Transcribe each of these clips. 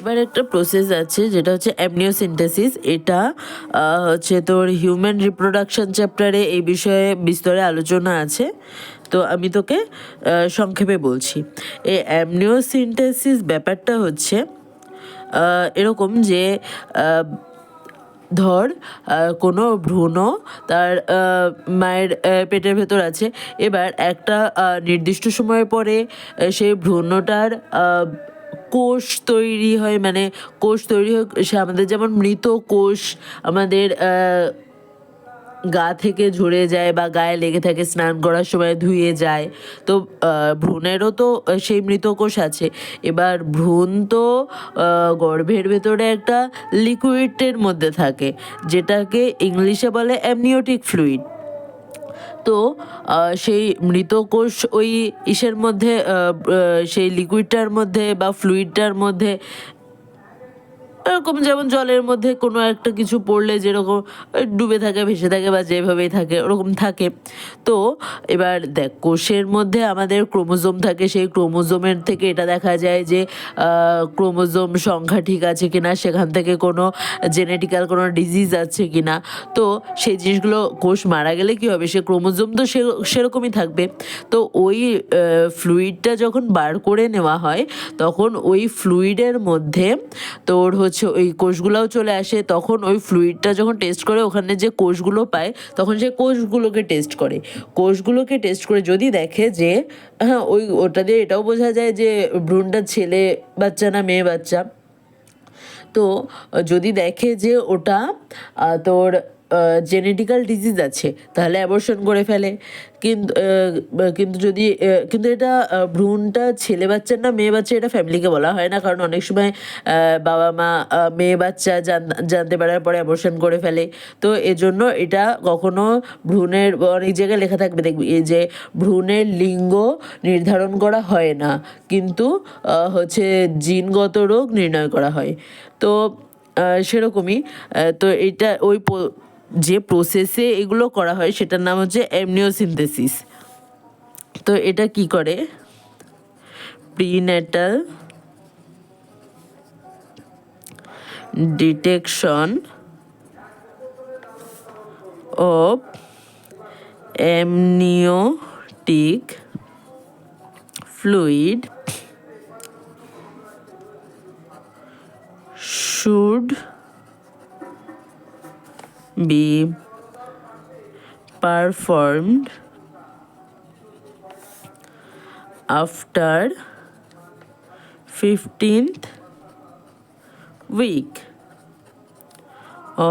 এবার একটা প্রসেস আছে যেটা হচ্ছে অ্যামনিওসিনথেসিস। এটা হচ্ছে তোর হিউম্যান রিপ্রোডাকশন চ্যাপ্টারে এই বিষয়ে বিস্তরে আলোচনা আছে। তো আমি তোকে সংক্ষেপে বলছি। এই অ্যামনিওসিনথেসিস ব্যাপারটা হচ্ছে এরকম যে ধর কোনো ভ্রূণ তার মায়ের পেটের ভেতর আছে। এবার একটা নির্দিষ্ট সময় পরে সেই ভ্রূণটার কোষ তৈরি হয়, মানে কোষ তৈরি হয়। সে আমাদের যেমন মৃত কোষ আমাদের গা থেকে ঝরে যায় বা গায়ে লেগে থাকে, স্নান করার সময় ধুয়ে যায়। তো ভ্রূণেরও তো সেই মৃত কোষ আছে। এবার ভ্রূণ তো গর্ভের ভেতরে একটা লিকুইডের মধ্যে থাকে, যেটাকে ইংলিশে বলে অ্যামনিওটিক ফ্লুইড। তো সেই মৃত কোষ ওই ইসের মধ্যে, সেই লিকুইডটার মধ্যে বা ফ্লুইডটার মধ্যে, এরকম যেমন জলের মধ্যে কোনো একটা কিছু পড়লে যেরকম ডুবে থাকে, ভেসে থাকে বা যেভাবেই থাকে ওরকম থাকে। তো এবার দেখ, কোষের মধ্যে আমাদের ক্রোমোজোম থাকে। সেই ক্রোমোজোমের থেকে এটা দেখা যায় যে ক্রোমোজোম সংখ্যা ঠিক আছে কিনা, সেখান থেকে কোনো জেনেটিক্যাল কোনো ডিজিজ আছে কিনা। তো সেই জিনিসগুলো, কোষ মারা গেলে কী হবে, সে ক্রোমোজোম তো সেরকমই থাকবে। তো ওই ফ্লুইডটা যখন বার করে নেওয়া হয়, তখন ওই ফ্লুইডের মধ্যে তোর হচ্ছে ওই কোষগুলোও চলে আসে। তখন ওই ফ্লুইডটা যখন টেস্ট করে, ওখানে যে কোষগুলো পায়, তখন সে কোষগুলোকে টেস্ট করে। কোষগুলোকে টেস্ট করে যদি দেখে যে হ্যাঁ, ওটা দিয়ে এটাও বোঝা যায় যে ভ্রূণটা ছেলে বাচ্চা না মেয়ে বাচ্চা। তো যদি দেখে যে ওটা তোর জেনেটিক্যাল ডিজিজ আছে, তাহলে অ্যাবর্শন করে ফেলে। কিন্তু যদি কিন্তু এটা ভ্রূণটা ছেলে বাচ্চার না মেয়ে বাচ্চা, এটা ফ্যামিলিকে বলা হয় না। কারণ অনেক সময় বাবা মা মেয়ে বাচ্চা জানতে পারার পরে অ্যাবর্শন করে ফেলে। তো এজন্য এটা কখনো ভ্রূণের, অনেক জায়গায় লেখা থাকবে দেখবি যে ভ্রূণের লিঙ্গ নির্ধারণ করা হয় না, কিন্তু হচ্ছে জিনগত রোগ নির্ণয় করা হয়। তো সেরকমই। তো এটা ওই যে প্রসেসে এগুলো করা হয় সেটার নাম হচ্ছে অ্যামনিওসিনথেসিস। তো এটা কি করে, prenatal detection of amniotic fluid should be performed after 15th week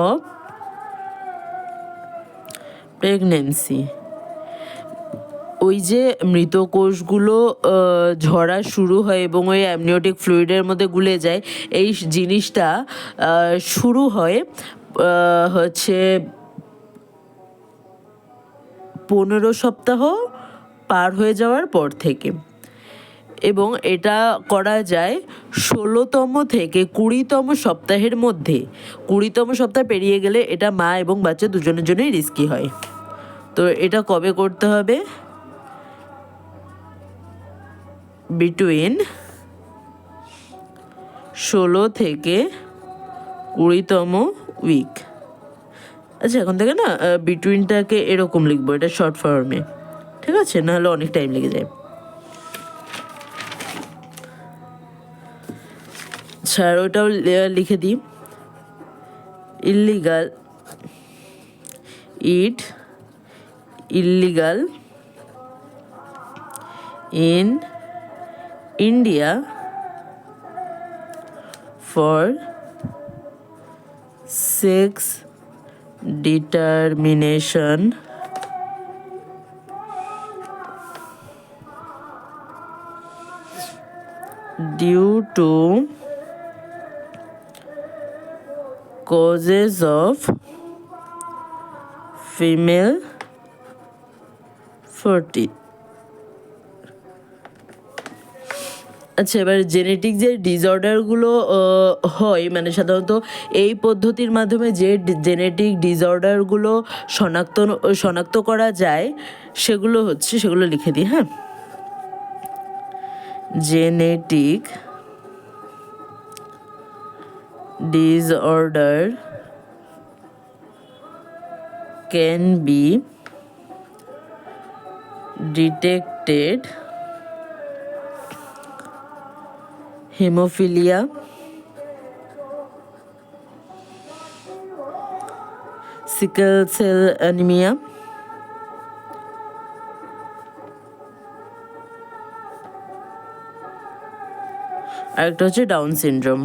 of pregnancy। ওই যে মৃত কোষগুলো ঝরা শুরু হয় এবং ওই অ্যামনিওটিক ফ্লুইডের মধ্যে গুলে যায়, এই জিনিসটা শুরু হয় হচ্ছে 15 সপ্তাহ পার হয়ে যাওয়ার পর থেকে। এবং এটা করা যায় 16তম থেকে 20তম সপ্তাহের মধ্যে। 20তম সপ্তাহ পেরিয়ে গেলে এটা মা এবং বাচ্চা দুজনের জন্যই রিস্কি হয়। তো এটা কবে করতে হবে, বিটুইন 16 থেকে 20তম উইক। আচ্ছা, এখন থেকে না বিটুইনটাকে এরকম লিখবো, এটা শর্ট ফর্মে, ঠিক আছে? নাহলে অনেক টাইম লেগে যায়। স্যার ওটাও লিখে দিই, illegal in India for sex determination due to causes of female fertility। আচ্ছা, এবার জেনেটিক যে ডিসঅর্ডারগুলো হয়, মানে সাধারণত এই পদ্ধতির মাধ্যমে যে জেনেটিক ডিসঅর্ডারগুলো শনাক্ত করা যায়, সেগুলো লিখে দিই। হ্যাঁ, genetic disorder can be detected. Hemophilia, sickle cell anemia, আরেকটা হচ্ছে ডাউন সিনড্রোম।